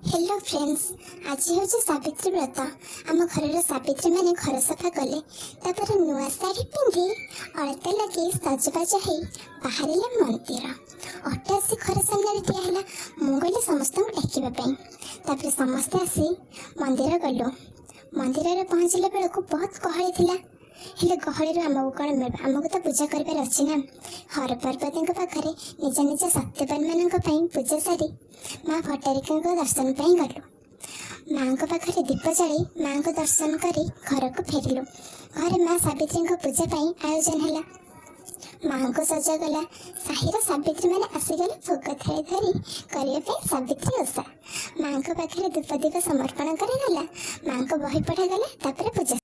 Hello friends, आज हूँ सावित्री ब्रता। आम घर सावित्री मैंने घर सफा कले नुआ शाढ़ी पिंधि अलता लगे सजबाज हो बाहर मंदिर। अटे आसी घर सामने ठिया मुझे समस्त डाकवाई समस्ते आसी मंदिर गलु। मंदिर पहुँचला बेलू बहुत गहली थिला। हेले गहली आमको कौन मिल, आमको तो पूजा करार अच्छी ना। हर पार्वती पाखे निज निज सत्यवान मान पूजा सारी माँ भट्टारिका दर्शन गलु। माँ पाखे दीप जल माँ को दर्शन कर घर को फेरिलु। घर माँ सावित्री पूजा आयोजन है। माँ को सजागला। साहिर सावित्री मैंने आसीगले भोग थाई धरी करने सावित्री ओषा। माँ को पाखे धूप दीप समर्पण करागला। माँ को बही पढ़ागला। पूजा